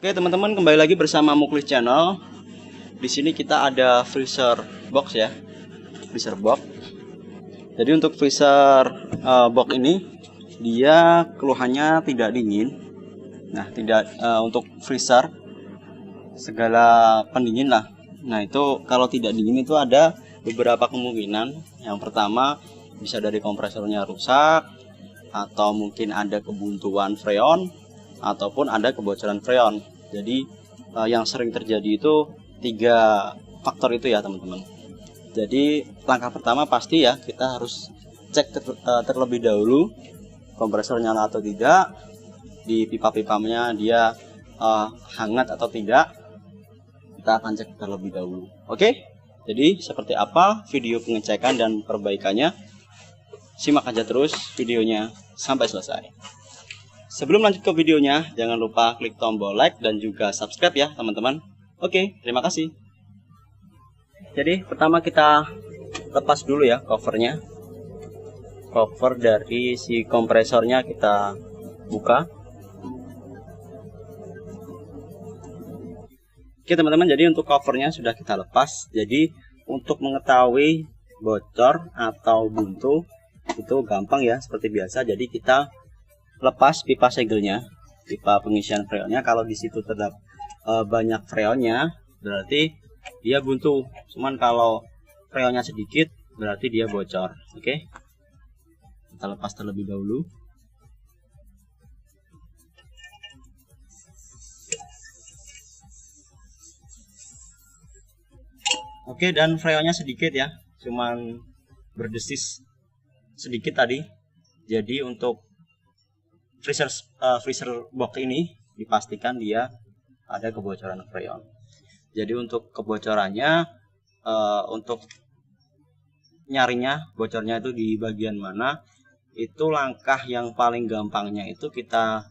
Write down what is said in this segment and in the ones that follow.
Oke teman-teman, kembali lagi bersama Muklis Channel. Di sini kita ada freezer box ya, freezer box. Jadi untuk freezer box ini dia keluhannya tidak dingin. Nah, tidak untuk freezer segala pendingin lah. Nah, itu kalau tidak dingin itu ada beberapa kemungkinan. Yang pertama bisa dari kompresornya rusak, atau mungkin ada kebuntuan freon, ataupun ada kebocoran freon. Jadi yang sering terjadi itu 3 faktor itu ya teman-teman. Jadi langkah pertama pasti ya kita harus cek terlebih dahulu kompresor nyala atau tidak, di pipa-pipanya dia hangat atau tidak. Kita akan cek terlebih dahulu. Oke? Jadi seperti apa video pengecekan dan perbaikannya? Simak aja terus videonya sampai selesai. Sebelum lanjut ke videonya, jangan lupa klik tombol like dan juga subscribe ya teman-teman. Oke, terima kasih. Jadi pertama kita lepas dulu ya covernya. Cover dari si kompresornya kita buka. Oke teman-teman, jadi untuk covernya sudah kita lepas. Jadi untuk mengetahui bocor atau buntu itu gampang ya, seperti biasa. Jadi kita lepas pipa segelnya, pipa pengisian freonnya. Kalau di situ terdapat banyak freonnya, berarti dia buntu. Cuman kalau freonnya sedikit, berarti dia bocor. Oke, kita lepas terlebih dahulu. Oke, dan freonnya sedikit ya, cuman berdesis sedikit tadi. Jadi untuk freezer box ini dipastikan dia ada kebocoran freon. Jadi untuk kebocorannya, untuk nyarinya bocornya itu di bagian mana, itu langkah yang paling gampangnya itu kita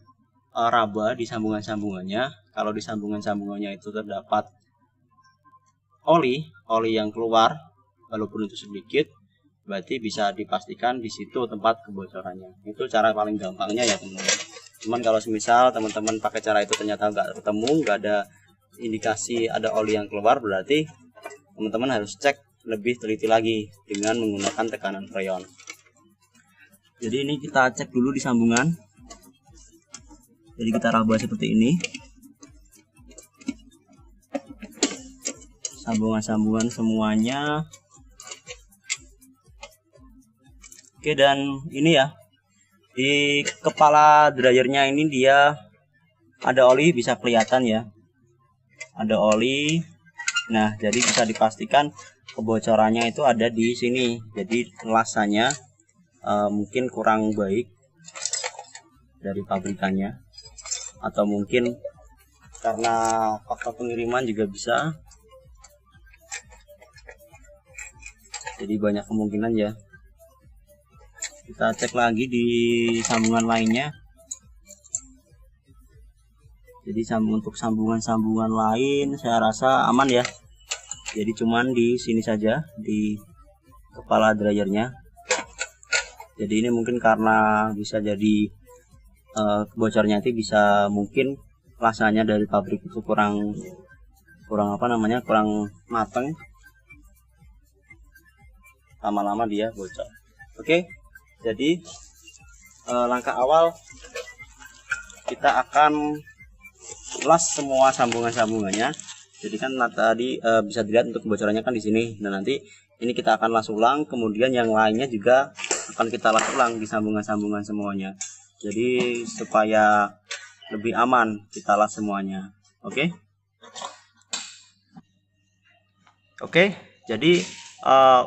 raba di sambungan-sambungannya. Kalau di sambungan-sambungannya itu terdapat oli yang keluar walaupun itu sedikit, berarti bisa dipastikan di situ tempat kebocorannya. Itu cara paling gampangnya ya teman-teman. Cuman kalau semisal teman-teman pakai cara itu ternyata nggak ketemu, nggak ada indikasi ada oli yang keluar, berarti teman-teman harus cek lebih teliti lagi dengan menggunakan tekanan freon. Jadi ini kita cek dulu di sambungan. Jadi kita raba seperti ini. Sambungan-sambungan semuanya. Oke, dan ini ya, di kepala dryernya ini dia ada oli, bisa kelihatan ya, ada oli. Nah, jadi bisa dipastikan kebocorannya itu ada di sini. Jadi elasannya mungkin kurang baik dari pabrikannya, atau mungkin karena faktor pengiriman juga bisa. Jadi banyak kemungkinan ya. Kita cek lagi di sambungan lainnya. Jadi untuk sambungan-sambungan lain saya rasa aman ya. Jadi cuman di sini saja, di kepala dryernya. Jadi ini mungkin karena bisa jadi bocornya itu bisa mungkin rasanya dari pabrik itu kurang mateng. Lama-lama dia bocor. Oke. Jadi langkah awal kita akan las semua sambungan-sambungannya. Jadi kan tadi bisa dilihat untuk kebocorannya kan di sini. Nah, nanti ini kita akan las ulang, kemudian yang lainnya juga akan kita las ulang di sambungan-sambungan semuanya. Jadi supaya lebih aman kita las semuanya. Oke. Oke, jadi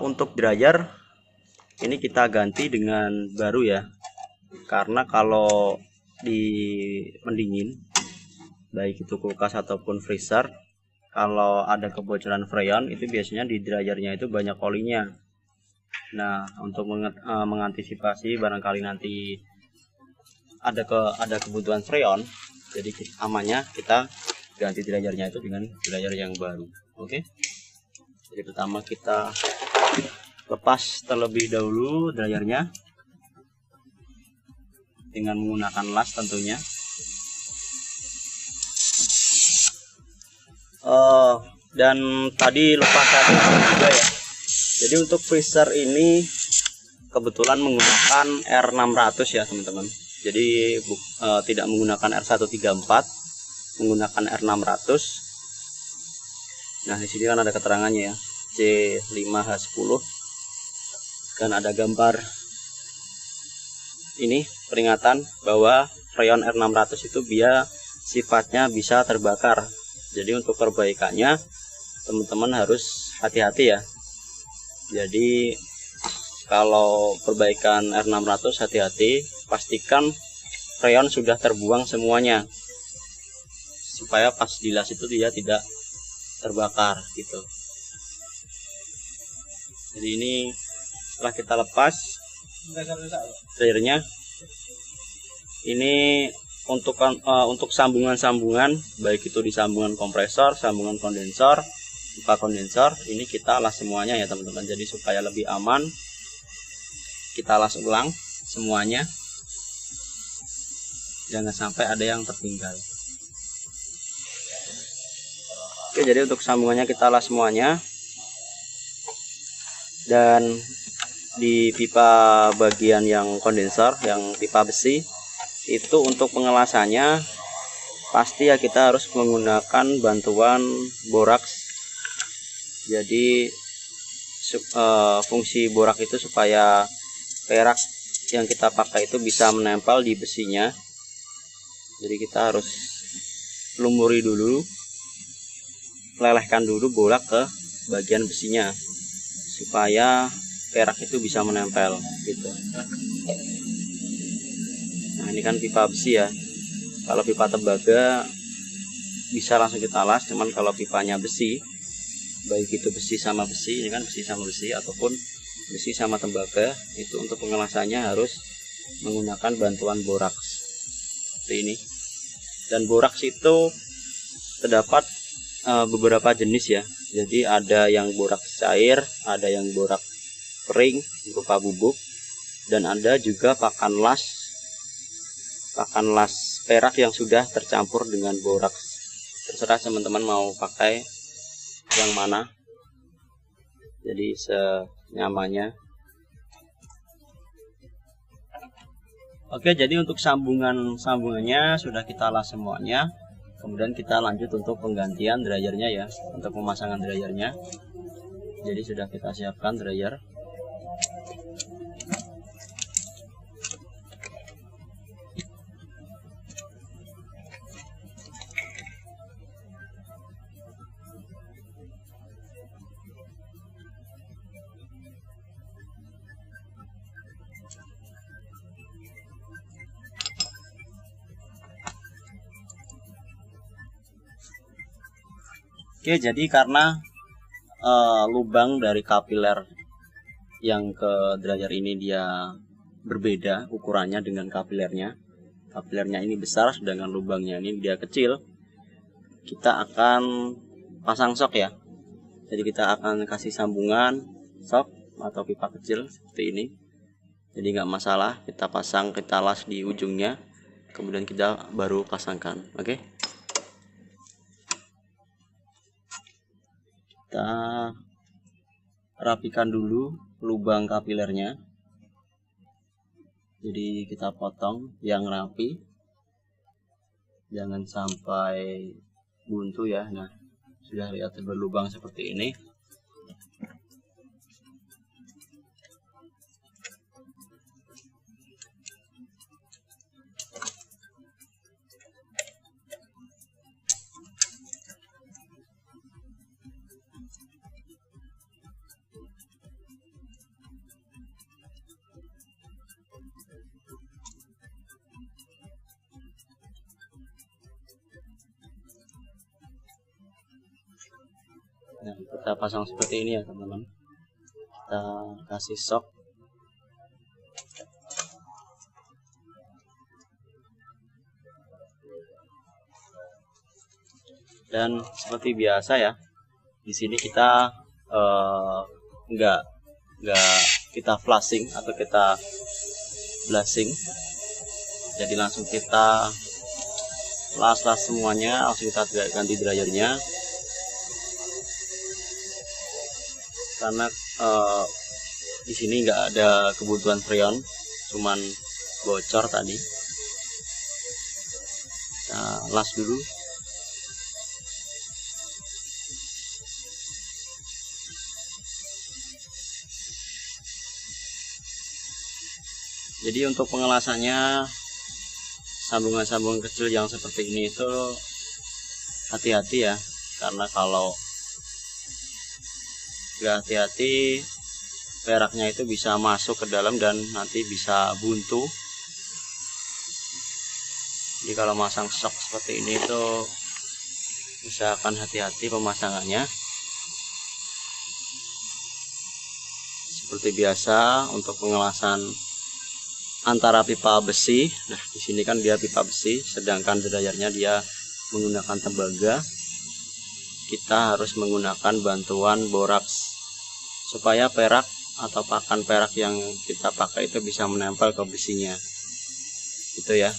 untuk dryer ini kita ganti dengan baru ya, karena kalau di pendingin baik itu kulkas ataupun freezer, kalau ada kebocoran freon itu biasanya di dryernya itu banyak olinya. Nah, untuk mengantisipasi barangkali nanti ada kebutuhan freon, jadi amannya kita ganti dryernya itu dengan dryer yang baru. Oke. Jadi pertama kita lepas terlebih dahulu dryernya dengan menggunakan las tentunya. Dan tadi lupa saya juga ya. Jadi untuk freezer ini kebetulan menggunakan R600 ya teman-teman. Jadi tidak menggunakan R134, menggunakan R600. Nah di sini kan ada keterangannya ya, C5H10, dan ada gambar ini peringatan bahwa freon R600 itu sifatnya bisa terbakar. Jadi untuk perbaikannya teman-teman harus hati-hati ya. Jadi kalau perbaikan R600 hati-hati, pastikan freon sudah terbuang semuanya supaya pas dilas itu dia tidak terbakar gitu. Jadi ini setelah kita lepas dryernya, ini untuk sambungan-sambungan, baik itu di sambungan kompresor, sambungan kondensor, pipa kondensor, ini kita las semuanya ya teman-teman. Jadi supaya lebih aman, kita las ulang semuanya, jangan sampai ada yang tertinggal. Oke, jadi untuk sambungannya kita las semuanya, dan di pipa bagian yang kondensor, yang pipa besi, itu untuk pengelasannya pasti ya kita harus menggunakan bantuan boraks. Jadi fungsi borak itu supaya perak yang kita pakai itu bisa menempel di besinya. Jadi kita harus lumuri dulu, lelehkan dulu borak ke bagian besinya supaya perak itu bisa menempel gitu. Nah ini kan pipa besi ya. Kalau pipa tembaga bisa langsung kita las, cuman kalau pipanya besi, baik itu besi sama besi, ini kan besi sama besi ataupun besi sama tembaga, itu untuk pengelasannya harus menggunakan bantuan boraks seperti ini. Dan boraks itu terdapat beberapa jenis ya. Jadi ada yang boraks cair, ada yang boraks kering berupa bubuk, dan ada juga pakan las perak yang sudah tercampur dengan boraks. Terserah teman-teman mau pakai yang mana, jadi senyamannya. Oke, jadi untuk sambungannya sudah kita las semuanya. Kemudian kita lanjut untuk penggantian dryernya ya, untuk pemasangan dryernya. Jadi sudah kita siapkan dryer. Oke, jadi karena lubang dari kapiler yang ke dryer ini dia berbeda ukurannya dengan kapilernya. Kapilernya ini besar, sedangkan lubangnya ini dia kecil. Kita akan pasang sok ya. Jadi kita akan kasih sambungan sok atau pipa kecil seperti ini. Jadi nggak masalah, kita pasang, kita las di ujungnya, kemudian kita baru pasangkan. Oke. Kita rapikan dulu lubang kapilernya. Jadi kita potong yang rapi, jangan sampai buntu ya. Nah, sudah lihat berlubang seperti ini. Nah, kita pasang seperti ini ya teman-teman. Kita kasih sok. Dan seperti biasa ya, di sini kita nggak kita flashing atau kita blasting. Jadi langsung kita las semuanya, langsung kita ganti dryernya. karena di sini nggak ada kebutuhan freon, cuman bocor tadi. Kita las dulu. Jadi untuk pengelasannya, sambungan-sambungan kecil yang seperti ini itu hati-hati ya, karena kalau nggak hati-hati peraknya itu bisa masuk ke dalam dan nanti bisa buntu. Jadi kalau masang shock seperti ini itu usahakan hati-hati pemasangannya. Seperti biasa untuk pengelasan antara pipa besi. Nah, di sini kan dia pipa besi, sedangkan dryernya dia menggunakan tembaga. Kita harus menggunakan bantuan boraks supaya perak atau pakan perak yang kita pakai itu bisa menempel ke besinya. Gitu ya.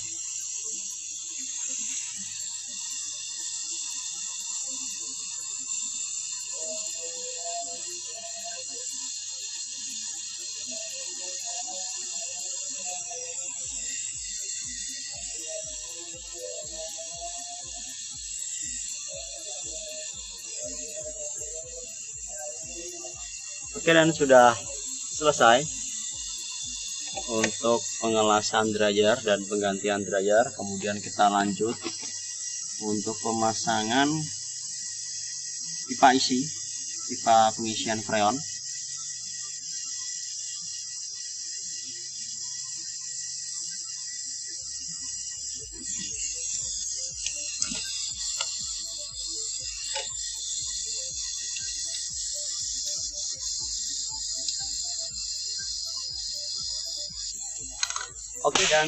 Oke, dan sudah selesai untuk pengelasan dryer dan penggantian dryer. Kemudian kita lanjut untuk pemasangan pipa isi, pipa pengisian freon. Oke, dan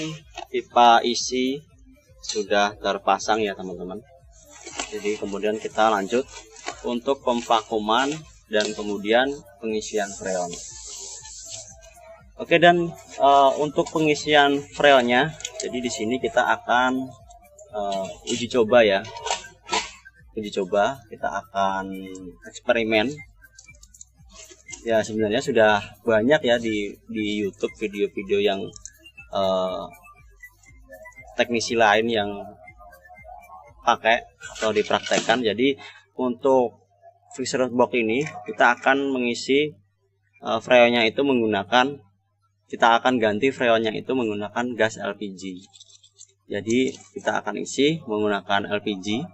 pipa isi sudah terpasang ya teman-teman. Jadi kemudian kita lanjut untuk pemvakuman dan kemudian pengisian freon. Oke, dan untuk pengisian freonnya, jadi di sini kita akan uji coba ya. Uji coba, kita akan eksperimen. Ya sebenarnya sudah banyak ya di YouTube video-video yang teknisi lain yang pakai atau dipraktekkan. Jadi untuk freezer box ini kita akan mengisi freonnya itu menggunakan, kita akan ganti freonnya itu menggunakan gas LPG. Jadi kita akan isi menggunakan LPG.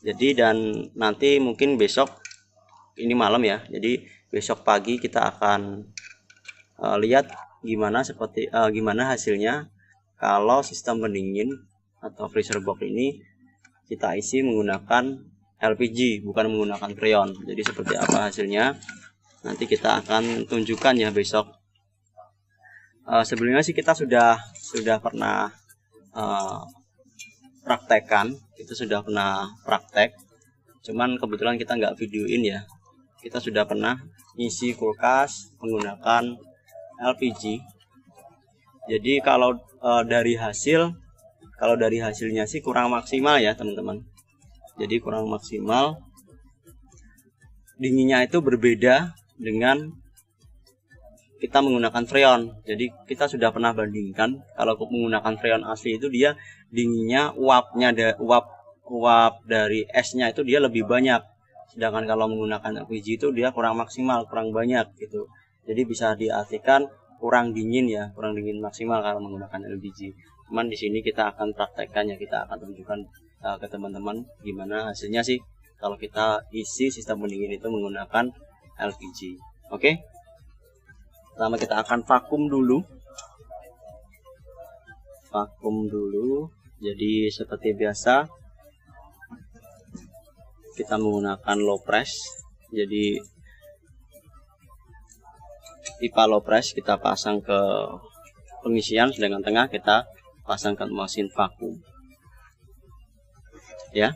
Jadi dan nanti mungkin besok, ini malam ya, jadi besok pagi kita akan lihat gimana hasilnya kalau sistem pendingin atau freezer box ini kita isi menggunakan LPG, bukan menggunakan freon. Jadi seperti apa hasilnya nanti kita akan tunjukkan ya besok. Sebelumnya sih kita sudah pernah praktekkan, itu sudah pernah praktek, cuman kebetulan kita nggak videoin ya. Kita sudah pernah ngisi kulkas menggunakan LPG. Jadi kalau dari hasilnya sih kurang maksimal ya teman-teman. Jadi kurang maksimal, dinginnya itu berbeda dengan kita menggunakan freon. Jadi kita sudah pernah bandingkan, kalau menggunakan freon asli itu dia dinginnya, uap dari esnya itu dia lebih banyak. Sedangkan kalau menggunakan LPG itu dia kurang maksimal, kurang banyak gitu. Jadi bisa diartikan kurang dingin ya, kurang dingin maksimal kalau menggunakan LPG. Cuman di sini kita akan praktekkan ya, kita akan tunjukkan ke teman-teman gimana hasilnya sih kalau kita isi sistem pendingin itu menggunakan LPG. Oke. Pertama kita akan vakum dulu. Jadi seperti biasa kita menggunakan low press. Jadi pipa low press kita pasang ke pengisian, sedangkan tengah kita pasang ke mesin vakum ya.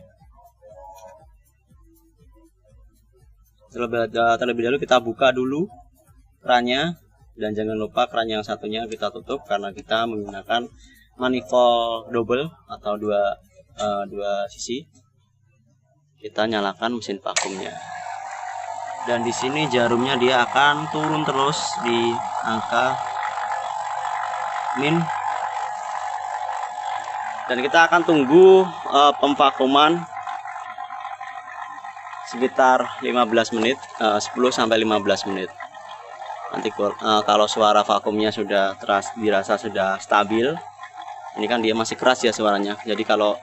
Terlebih dahulu kita buka dulu kerannya, dan jangan lupa keran yang satunya kita tutup karena kita menggunakan manifold double atau dua sisi. Kita nyalakan mesin vakumnya. Dan di sini jarumnya dia akan turun terus di angka min. Dan kita akan tunggu pemvakuman sekitar 15 menit, 10 sampai 15 menit. Nanti kalau suara vakumnya sudah dirasa sudah stabil, ini kan dia masih keras ya suaranya. Jadi kalau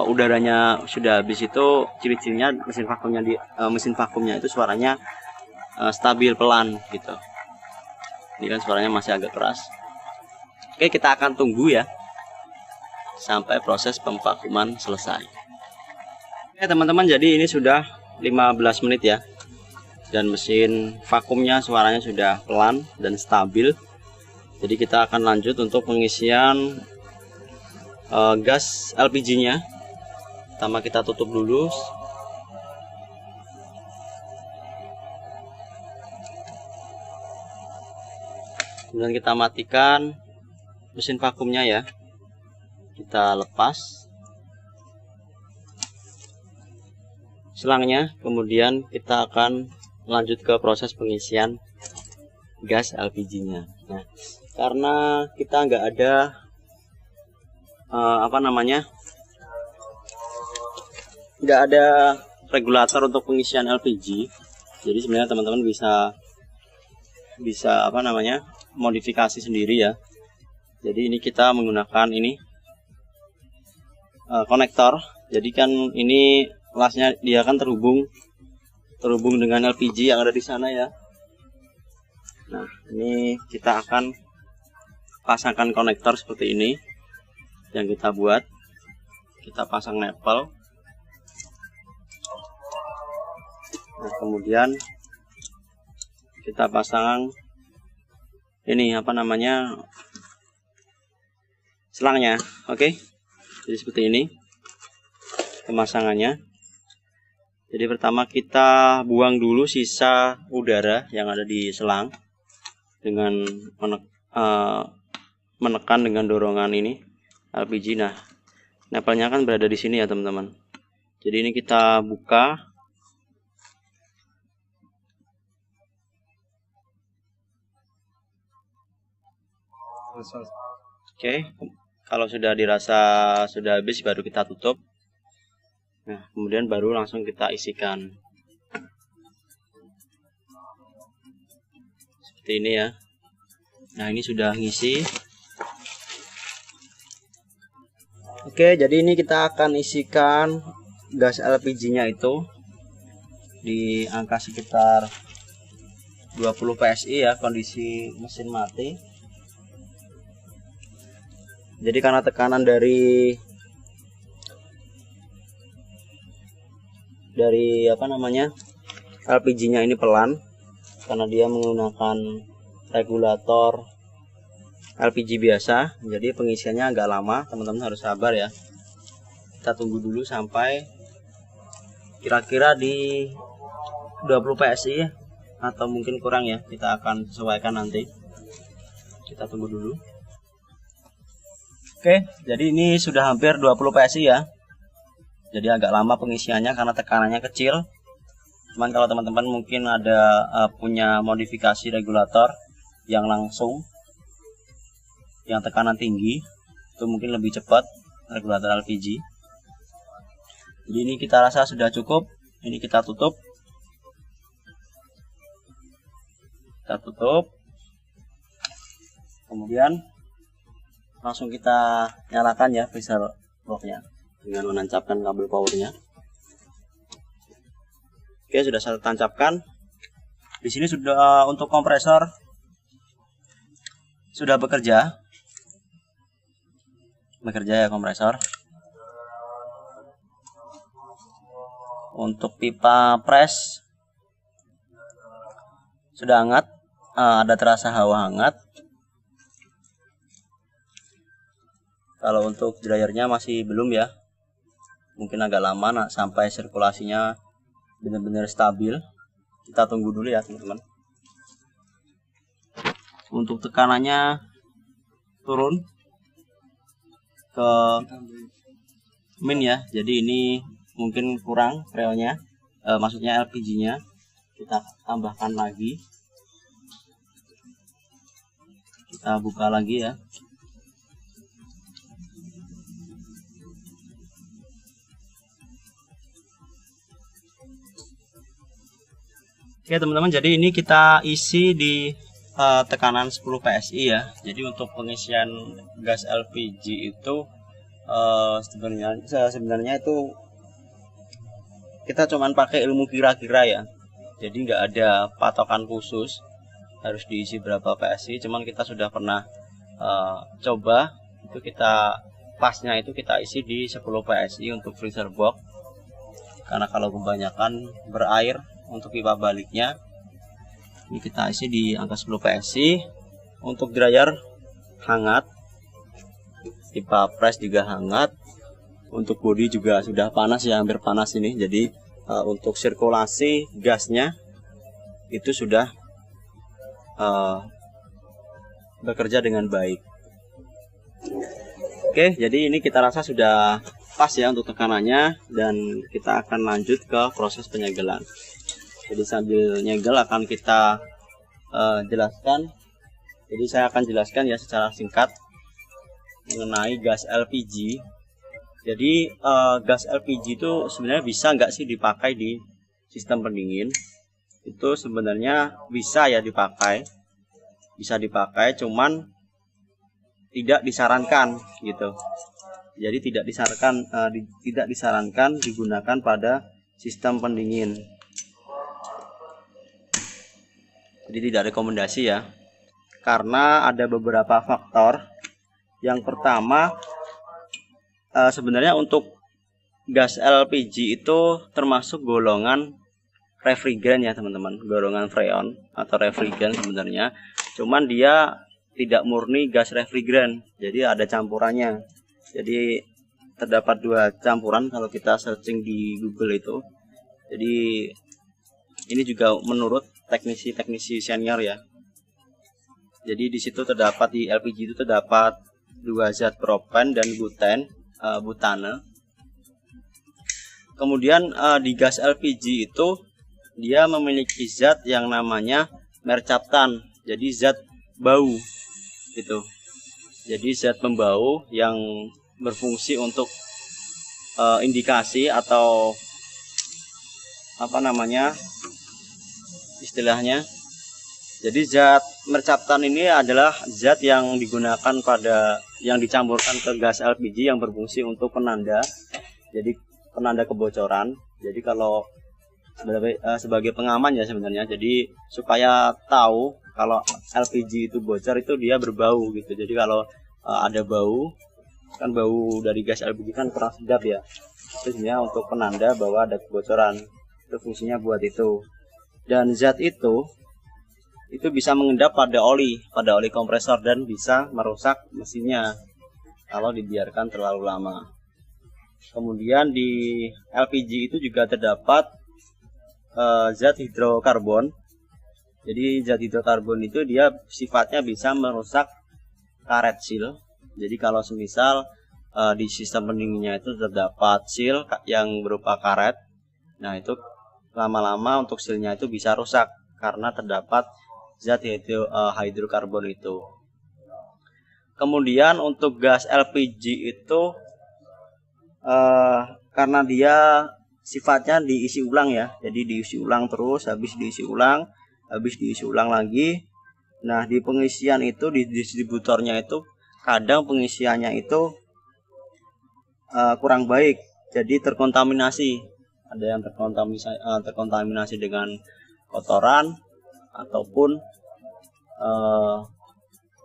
udaranya sudah habis itu ciri-cirinya mesin vakumnya itu suaranya stabil pelan gitu. Ini kan suaranya masih agak keras. Oke, kita akan tunggu ya sampai proses pemvakuman selesai. Oke teman-teman, jadi ini sudah 15 menit ya, dan mesin vakumnya suaranya sudah pelan dan stabil. Jadi kita akan lanjut untuk pengisian gas LPG-nya. Pertama kita tutup dulu. Kemudian kita matikan mesin vakumnya ya. Kita lepas selangnya, kemudian kita akan lanjut ke proses pengisian gas LPG-nya. Nah, karena kita nggak ada nggak ada regulator untuk pengisian LPG, jadi sebenarnya teman-teman bisa modifikasi sendiri ya. Jadi ini kita menggunakan ini konektor. Jadi kan ini lasnya dia kan terhubung dengan LPG yang ada di sana ya. Nah, ini kita akan pasangkan konektor seperti ini yang kita buat. Kita pasang nepel. Nah, kemudian kita pasang ini selangnya. Oke. Jadi seperti ini pemasangannya. Jadi pertama kita buang dulu sisa udara yang ada di selang dengan menekan dengan dorongan ini LPG. Nah, nepelnya kan berada di sini ya teman-teman. Jadi ini kita buka. Oke, kalau sudah dirasa sudah habis baru kita tutup. Nah, kemudian baru langsung kita isikan seperti ini ya. Nah, ini sudah ngisi. Oke, jadi ini kita akan isikan gas LPG-nya itu di angka sekitar 20 PSI ya, kondisi mesin mati. Jadi karena tekanan dari LPG-nya ini pelan, karena dia menggunakan regulator LPG biasa, jadi pengisiannya agak lama. Teman-teman harus sabar ya. Kita tunggu dulu sampai kira-kira di 20 PSI atau mungkin kurang ya, kita akan sesuaikan nanti. Kita tunggu dulu. Oke, jadi ini sudah hampir 20 PSI ya. Jadi agak lama pengisiannya karena tekanannya kecil. Cuman kalau teman-teman mungkin ada punya modifikasi regulator yang langsung, yang tekanan tinggi, itu mungkin lebih cepat regulator LPG. Jadi ini kita rasa sudah cukup. Ini kita tutup. Kita tutup. Kemudian langsung kita nyalakan ya freezer box-nya dengan menancapkan kabel powernya. Oke, sudah saya tancapkan. Di sini sudah untuk kompresor sudah bekerja ya kompresor. Untuk pipa press sudah hangat, ada terasa hawa hangat. Kalau untuk dryernya masih belum ya, mungkin agak lama sampai sirkulasinya benar-benar stabil. Kita tunggu dulu ya teman-teman. Untuk tekanannya turun ke min ya, jadi ini mungkin kurang freonnya, maksudnya LPG-nya. kita tambahkan lagi, kita buka lagi ya. Oke teman-teman, jadi ini kita isi di tekanan 10 PSI ya. Jadi untuk pengisian gas LPG itu sebenarnya itu kita cuman pakai ilmu kira-kira ya. Jadi nggak ada patokan khusus harus diisi berapa PSI. Cuman kita sudah pernah coba, itu kita pasnya itu kita isi di 10 PSI untuk freezer box. Karena kalau kebanyakan berair untuk pipa baliknya, ini kita isi di angka 10 PSI. Untuk dryer hangat, pipa press juga hangat, untuk bodi juga sudah panas ya, hampir panas ini. Jadi untuk sirkulasi gasnya itu sudah bekerja dengan baik. Oke, jadi ini kita rasa sudah pas ya untuk tekanannya, dan kita akan lanjut ke proses penyegelan. Jadi sambil nyegel akan kita jelaskan. Jadi saya akan jelaskan ya secara singkat mengenai gas LPG. Jadi gas LPG itu sebenarnya bisa nggak sih dipakai di sistem pendingin? Itu sebenarnya bisa ya dipakai, bisa dipakai, cuman tidak disarankan gitu. Jadi tidak disarankan digunakan pada sistem pendingin. Jadi tidak rekomendasi ya, karena ada beberapa faktor. Yang pertama, sebenarnya untuk gas LPG itu termasuk golongan refrigeran ya teman-teman, golongan freon atau refrigeran sebenarnya. Cuman dia tidak murni gas refrigeran, jadi ada campurannya. Jadi terdapat 2 campuran kalau kita searching di Google itu. Jadi ini juga menurut teknisi senior ya. Jadi di situ terdapat, di LPG itu terdapat 2 zat propan dan butane. Kemudian di gas LPG itu dia memiliki zat yang namanya mercaptan. Jadi zat bau gitu. Jadi zat pembau yang berfungsi untuk indikasi atau apa namanya istilahnya. Jadi zat mercaptan ini adalah zat yang digunakan yang dicampurkan ke gas LPG yang berfungsi untuk penanda. Jadi penanda kebocoran. Jadi kalau sebagai pengaman ya sebenarnya. Jadi supaya tahu kalau LPG itu bocor, itu dia berbau gitu. Jadi kalau ada bau, kan bau dari gas LPG kan kurang sedap ya. Itu sebenarnya untuk penanda bahwa ada kebocoran. Itu fungsinya buat itu. Dan zat itu bisa mengendap pada oli kompresor dan bisa merusak mesinnya kalau dibiarkan terlalu lama. Kemudian di LPG itu juga terdapat zat hidrokarbon. Jadi zat hidrokarbon itu dia sifatnya bisa merusak karet seal. Jadi kalau semisal di sistem pendinginnya itu terdapat seal yang berupa karet, nah itu lama-lama untuk sealnya itu bisa rusak karena terdapat zat hidrokarbon itu. Kemudian untuk gas LPG itu karena dia sifatnya diisi ulang ya, jadi diisi ulang terus, habis diisi ulang lagi. Nah di pengisian itu, di distributornya itu kadang pengisiannya itu kurang baik, jadi terkontaminasi. Ada yang terkontaminasi dengan kotoran ataupun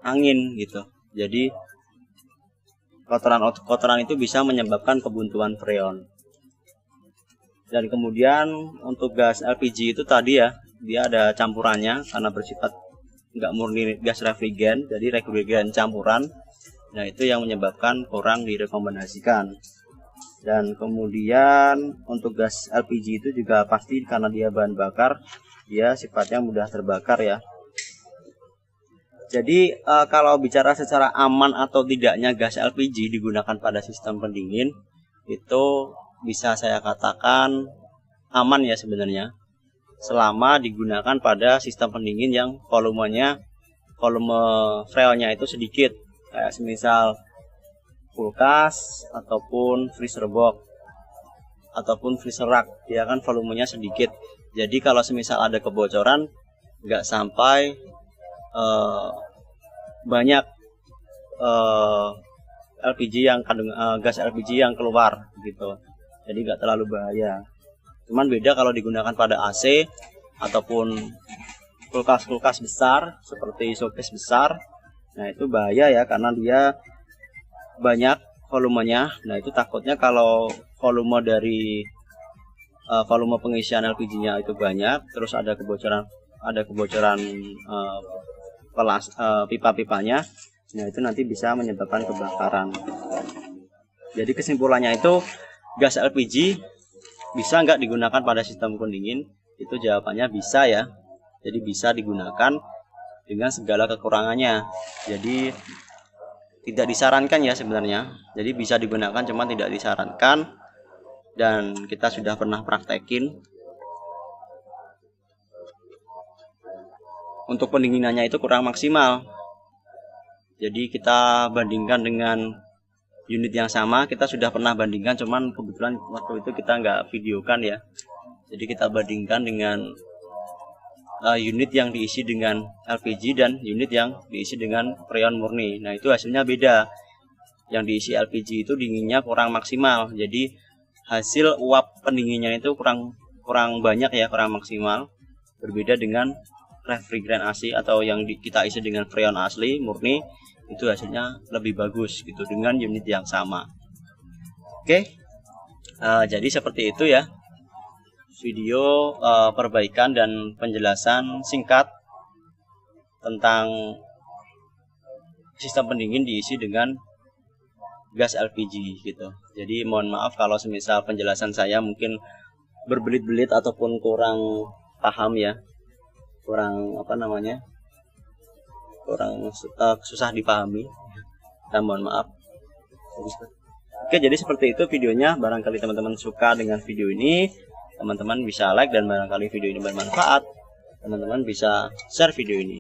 angin gitu. Jadi kotoran itu bisa menyebabkan kebuntuan freon. Dan kemudian untuk gas LPG itu tadi ya, dia ada campurannya karena bersifat nggak murni gas refrigeran, jadi refrigeran campuran. Nah itu yang menyebabkan kurang direkomendasikan. Dan kemudian untuk gas LPG itu juga pasti karena dia bahan bakar, dia sifatnya mudah terbakar ya. Jadi kalau bicara secara aman atau tidaknya gas LPG digunakan pada sistem pendingin, itu bisa saya katakan aman ya sebenarnya. selama digunakan pada sistem pendingin yang volume freonnya itu sedikit, kayak semisal kulkas ataupun freezer box ataupun freezer rack, dia kan volumenya sedikit. Jadi kalau semisal ada kebocoran nggak sampai banyak LPG yang gas LPG yang keluar gitu. Jadi nggak terlalu bahaya. Cuman beda kalau digunakan pada AC ataupun kulkas besar seperti showcase besar. Nah itu bahaya ya, karena dia banyak volumenya. Nah itu takutnya kalau volume dari volume pengisian LPG-nya itu banyak, terus ada kebocoran pipa-pipanya. Nah itu nanti bisa menyebabkan kebakaran. Jadi kesimpulannya itu, gas LPG bisa nggak digunakan pada sistem pendingin? Itu jawabannya bisa ya. Jadi bisa digunakan dengan segala kekurangannya. Jadi tidak disarankan ya sebenarnya. Jadi bisa digunakan, cuman tidak disarankan. Dan kita sudah pernah praktekin. Untuk pendinginannya itu kurang maksimal. Jadi kita bandingkan dengan unit yang sama. Kita sudah pernah bandingkan, cuman kebetulan waktu itu kita nggak videokan ya. Jadi kita bandingkan dengan unit yang diisi dengan LPG dan unit yang diisi dengan freon murni. Nah itu hasilnya beda. Yang diisi LPG itu dinginnya kurang maksimal. Jadi hasil uap pendinginnya itu kurang banyak ya, kurang maksimal. Berbeda dengan refrigeran AC atau yang kita isi dengan freon asli murni, itu hasilnya lebih bagus gitu dengan unit yang sama. Oke, jadi seperti itu ya video perbaikan dan penjelasan singkat tentang sistem pendingin diisi dengan gas LPG gitu. Jadi mohon maaf kalau semisal penjelasan saya mungkin berbelit-belit ataupun kurang paham ya, kurang susah dipahami. Dan mohon maaf. Oke, jadi seperti itu videonya. Barangkali teman-teman suka dengan video ini, teman-teman bisa like, dan barangkali video ini bermanfaat, teman-teman bisa share video ini.